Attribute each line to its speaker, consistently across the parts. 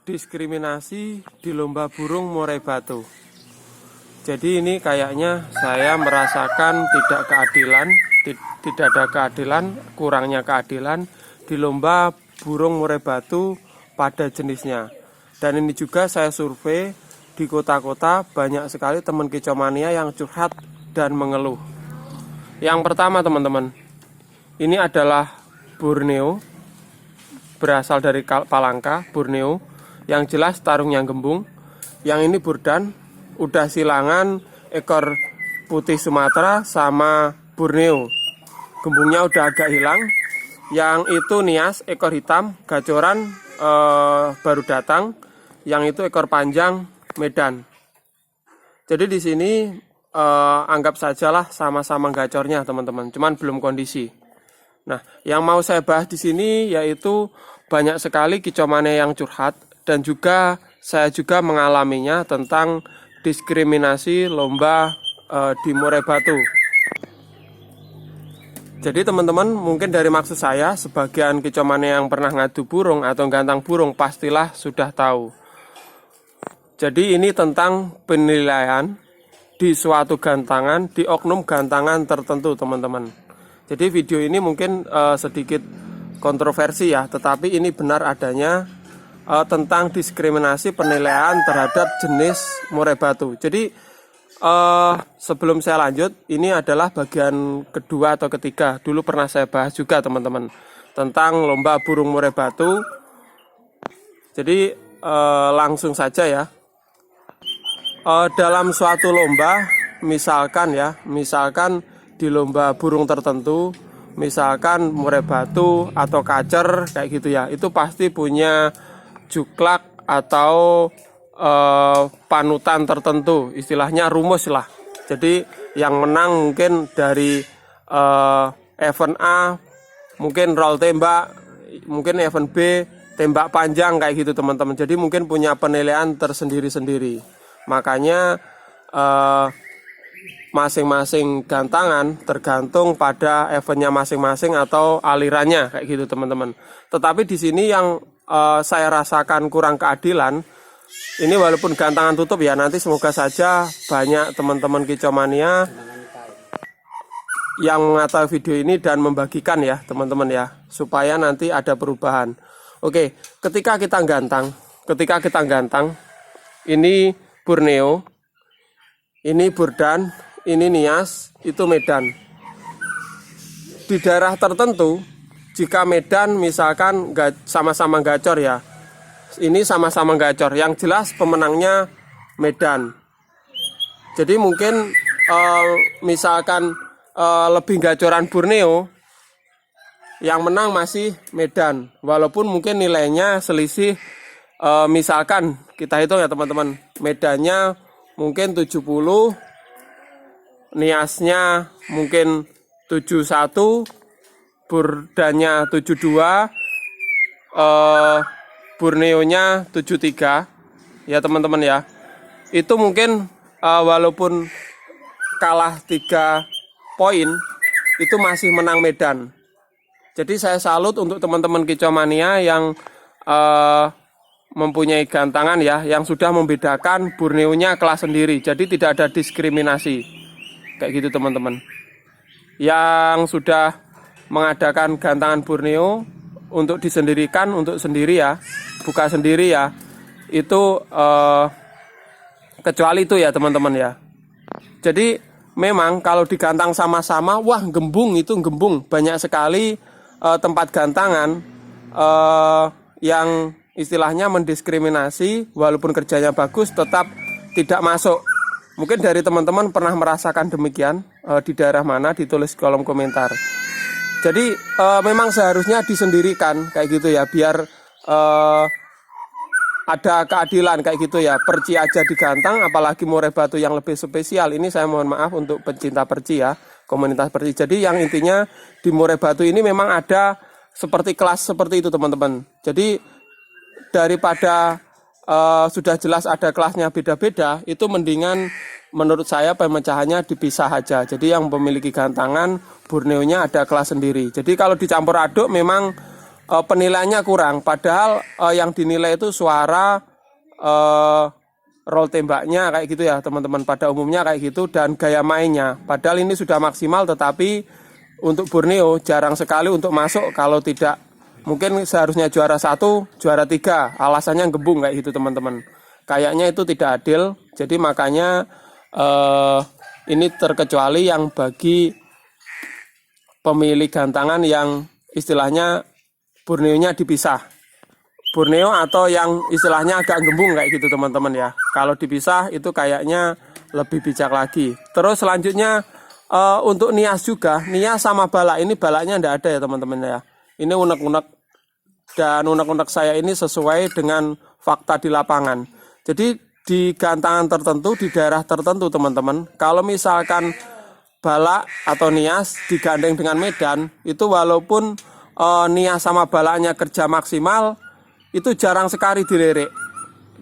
Speaker 1: diskriminasi di lomba burung murai batu. Jadi ini kayaknya saya merasakan tidak ada keadilan, kurangnya keadilan di lomba burung murai batu pada jenisnya. Dan ini juga saya survei di kota-kota, banyak sekali teman kicomania yang curhat dan mengeluh. Yang pertama teman-teman, ini adalah Borneo, berasal dari Palangka, Borneo. Yang jelas tarungnya gembung. Yang ini Burdan, udah silangan ekor putih Sumatera sama Borneo. Gembungnya udah agak hilang. Yang itu Nias, ekor hitam, gacoran baru datang. Yang itu ekor panjang Medan. Jadi di sini anggap sajalah sama-sama gacornya teman-teman, cuman belum kondisi. Nah, yang mau saya bahas di sini yaitu banyak sekali kicomania yang curhat dan juga saya juga mengalaminya tentang diskriminasi lomba di murai batu. Jadi teman-teman, mungkin dari maksud saya, sebagian kicomania yang pernah ngadu burung atau gantang burung pastilah sudah tahu. Jadi ini tentang penilaian di suatu gantangan, di oknum gantangan tertentu teman-teman. Jadi video ini mungkin sedikit kontroversi ya, tetapi ini benar adanya tentang diskriminasi penilaian terhadap jenis murai batu. Jadi sebelum saya lanjut, ini adalah bagian kedua atau ketiga. Dulu pernah saya bahas juga teman-teman tentang lomba burung murai batu. Jadi langsung saja ya. Dalam suatu lomba, misalkan di lomba burung tertentu, misalkan murai batu atau kacer kayak gitu ya, itu pasti punya juklak atau panutan tertentu, istilahnya rumus lah. Jadi yang menang mungkin dari event A mungkin roll tembak, mungkin event B tembak panjang kayak gitu teman-teman. Jadi mungkin punya penilaian tersendiri-sendiri. Makanya masing-masing gantangan tergantung pada eventnya masing-masing atau alirannya kayak gitu teman-teman. Tetapi di sini yang saya rasakan kurang keadilan, ini walaupun gantangan tutup ya, nanti semoga saja banyak teman-teman kicomania yang mengetahui video ini dan membagikan ya teman-teman ya, supaya nanti ada perubahan. Oke, ketika kita gantang, ini Borneo, ini Burdan, ini Nias, itu Medan. Di daerah tertentu, jika Medan misalkan sama-sama gacor ya, ini sama-sama gacor, yang jelas pemenangnya Medan. Jadi mungkin misalkan lebih gacoran Borneo, yang menang masih Medan, walaupun mungkin nilainya selisih. Misalkan kita hitung ya teman-teman, Medannya mungkin 70, Niasnya mungkin 71, Burdannya 72, Borneonya 73 ya teman-teman ya. Itu mungkin walaupun kalah 3 poin, itu masih menang Medan. Jadi saya salut untuk teman-teman kicomania yang mempunyai gantangan ya, yang sudah membedakan Borneonya kelas sendiri, jadi tidak ada diskriminasi kayak gitu teman-teman. Yang sudah mengadakan gantangan Borneo untuk disendirikan, untuk sendiri ya, buka sendiri ya, itu kecuali itu ya teman-teman ya. Jadi memang kalau digantang sama-sama, wah gembung, itu gembung, banyak sekali tempat gantangan yang istilahnya mendiskriminasi, walaupun kerjanya bagus tetap tidak masuk. Mungkin dari teman-teman pernah merasakan demikian, di daerah mana, ditulis kolom komentar. Jadi memang seharusnya disendirikan kayak gitu ya, biar ada keadilan kayak gitu ya. Perci aja digantang, apalagi murai batu yang lebih spesial. Ini saya mohon maaf untuk pencinta perci ya, komunitas perci. Jadi yang intinya di murai batu ini memang ada seperti kelas seperti itu teman-teman. Jadi daripada sudah jelas ada kelasnya beda-beda, itu mendingan menurut saya pemecahannya dipisah aja. Jadi yang memiliki gantangan Borneonya ada kelas sendiri. Jadi kalau dicampur aduk memang penilaiannya kurang. Padahal yang dinilai itu suara, roll tembaknya kayak gitu ya teman-teman, pada umumnya kayak gitu, dan gaya mainnya. Padahal ini sudah maksimal, tetapi untuk Borneo jarang sekali untuk masuk kalau tidak, mungkin seharusnya juara 1, juara 3, alasannya gembung kayak gitu teman-teman. Kayaknya itu tidak adil, jadi makanya ini terkecuali yang bagi pemilik gantangan yang istilahnya Borneo-nya dipisah. Borneo atau yang istilahnya agak gembung kayak gitu teman-teman ya. Kalau dipisah itu kayaknya lebih bijak lagi. Terus selanjutnya untuk nias juga, nias sama balak ini, balaknya tidak ada ya teman-teman ya. Ini unek-unek, dan unek-unek saya ini sesuai dengan fakta di lapangan. Jadi di gantangan tertentu, di daerah tertentu teman-teman, kalau misalkan balak atau nias digandeng dengan medan, itu walaupun nias sama balaknya kerja maksimal, itu jarang sekali dilirik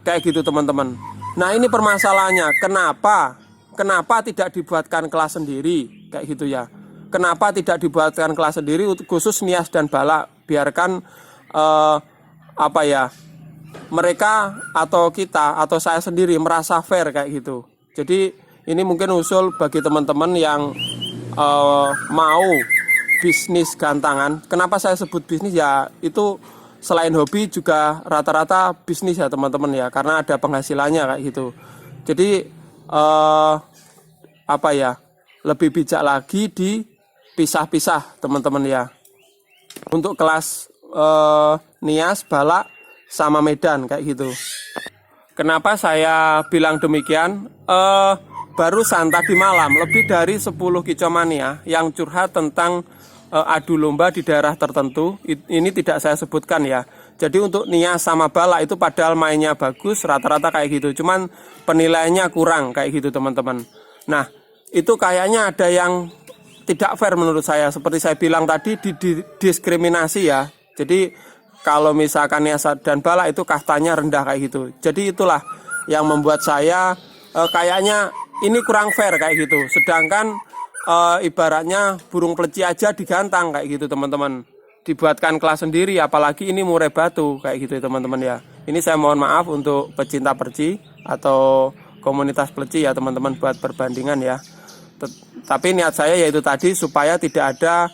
Speaker 1: kayak gitu teman-teman. Nah ini permasalahannya, kenapa tidak dibuatkan kelas sendiri kayak gitu ya? Kenapa tidak dibuatkan kelas sendiri khusus nias dan balak? Biarkan mereka atau kita atau saya sendiri merasa fair kayak gitu. Jadi ini mungkin usul bagi teman-teman yang mau bisnis gantangan. Kenapa saya sebut bisnis ya? Itu selain hobi juga rata-rata bisnis ya teman-teman ya, karena ada penghasilannya kayak gitu. Jadi lebih bijak lagi dipisah-pisah teman-teman ya. Untuk kelas nias, balak sama medan kayak gitu. Kenapa saya bilang demikian? Barusan tadi malam lebih dari 10 kicomania yang curhat tentang adu lomba di daerah tertentu. Ini tidak saya sebutkan ya. Jadi untuk nias sama balak itu padahal mainnya bagus, rata-rata kayak gitu, cuman penilaiannya kurang kayak gitu teman-teman. Nah itu kayaknya ada yang tidak fair menurut saya. Seperti saya bilang tadi, didiskriminasi ya. Jadi kalau misalkan nias dan balak itu kastanya rendah kayak gitu. Jadi itulah yang membuat saya kayaknya ini kurang fair kayak gitu. Sedangkan ibaratnya burung peleci aja digantang kayak gitu teman-teman, dibuatkan kelas sendiri, apalagi ini murai batu kayak gitu teman-teman ya. Ini saya mohon maaf untuk pecinta perci atau komunitas peleci ya teman-teman, buat perbandingan ya. Tapi niat saya yaitu tadi supaya tidak ada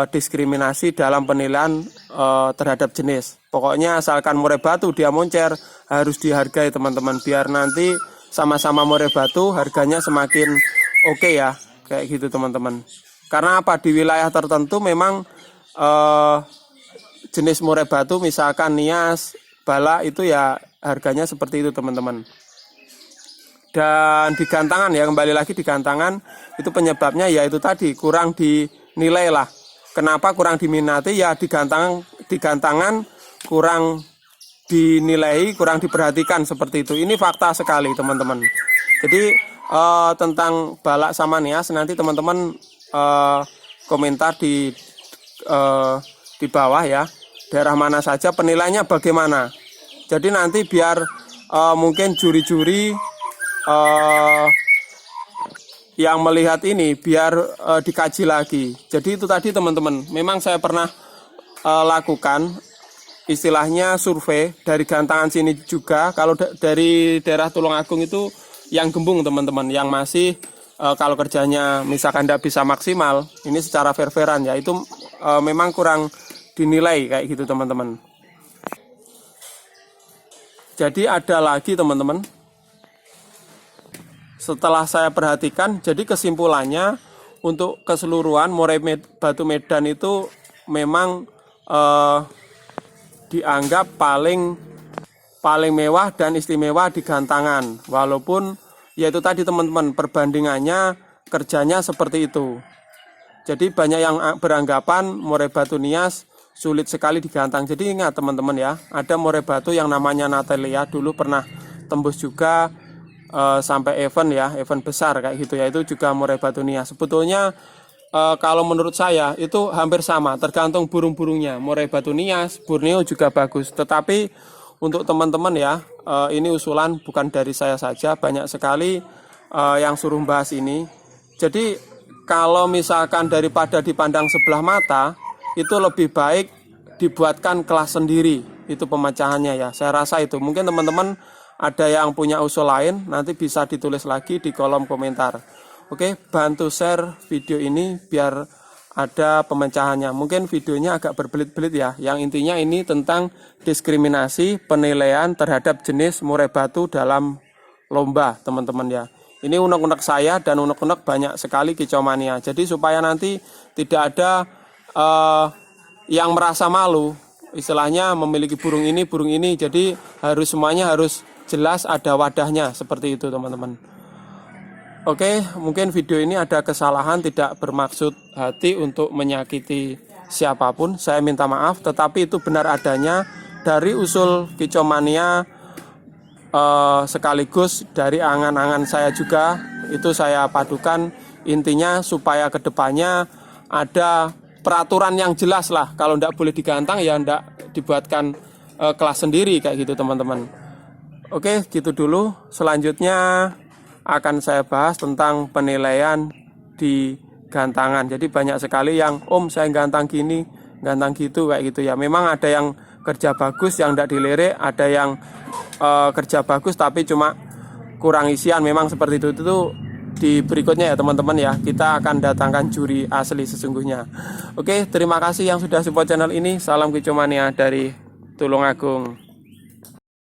Speaker 1: diskriminasi dalam penilaian terhadap jenis. Pokoknya asalkan murai batu dia moncer harus dihargai teman-teman, biar nanti sama-sama murai batu harganya semakin oke ya. Kayak gitu teman-teman. Karena apa? Di wilayah tertentu memang jenis murai batu misalkan nias, balak itu ya harganya seperti itu teman-teman. Dan di gantangan ya, kembali lagi di gantangan itu penyebabnya ya itu tadi, kurang dinilai lah. Kenapa kurang diminati? Ya di gantangan kurang dinilai, kurang diperhatikan seperti itu. Ini fakta sekali teman-teman. Jadi tentang balak sama nias nanti teman-teman komentar di bawah ya, daerah mana saja, penilaiannya bagaimana. Jadi nanti biar mungkin juri-juri yang melihat ini biar dikaji lagi. Jadi itu tadi teman-teman, memang saya pernah lakukan istilahnya survei dari gantangan sini juga. Kalau dari daerah Tulungagung itu yang gembung teman-teman, yang masih kalau kerjanya misalkan tidak bisa maksimal, ini secara fair-fairan ya, itu memang kurang dinilai kayak gitu teman-teman. Jadi ada lagi teman-teman, setelah saya perhatikan, jadi kesimpulannya untuk keseluruhan murai batu Medan itu memang dianggap paling mewah dan istimewa di gantangan. Walaupun yaitu tadi teman-teman, perbandingannya kerjanya seperti itu. Jadi banyak yang beranggapan murai batu nias sulit sekali digantang. Jadi ingat teman-teman ya, ada murai batu yang namanya Natalia, dulu pernah tembus juga sampai event besar kayak gitu ya, itu juga murai batu nias. Sebetulnya kalau menurut saya itu hampir sama, tergantung burung-burungnya. Murai batu nias, Borneo juga bagus. Tetapi untuk teman-teman ya, ini usulan bukan dari saya saja, banyak sekali yang suruh bahas ini. Jadi kalau misalkan daripada dipandang sebelah mata, itu lebih baik dibuatkan kelas sendiri, itu pemecahannya ya. Saya rasa itu. Mungkin teman-teman ada yang punya usul lain, nanti bisa ditulis lagi di kolom komentar. Oke, bantu share video ini biar ada pemecahannya. Mungkin videonya agak berbelit-belit ya. Yang intinya ini tentang diskriminasi penilaian terhadap jenis murai batu dalam lomba, teman-teman ya. Ini unek-unek saya dan unek-unek banyak sekali kicau mania. Jadi supaya nanti tidak ada yang merasa malu, istilahnya memiliki burung ini. Jadi semuanya harus jelas, ada wadahnya seperti itu, teman-teman. Oke, mungkin video ini ada kesalahan, tidak bermaksud hati untuk menyakiti siapapun. Saya minta maaf, tetapi itu benar adanya dari usul kicau mania, sekaligus dari angan-angan saya juga. Itu saya padukan, intinya supaya kedepannya ada peraturan yang jelas lah. Kalau tidak boleh digantang ya tidak dibuatkan kelas sendiri kayak gitu, teman-teman. Oke, gitu dulu. Selanjutnya akan saya bahas tentang penilaian di gantangan. Jadi banyak sekali yang saya gantang gini, gantang gitu kayak gitu ya. Memang ada yang kerja bagus yang tidak dilirik, ada yang kerja bagus tapi cuma kurang isian. Memang seperti itu di berikutnya ya, teman-teman ya. Kita akan datangkan juri asli sesungguhnya. Oke, terima kasih yang sudah support channel ini. Salam kicau mania dari Tulungagung.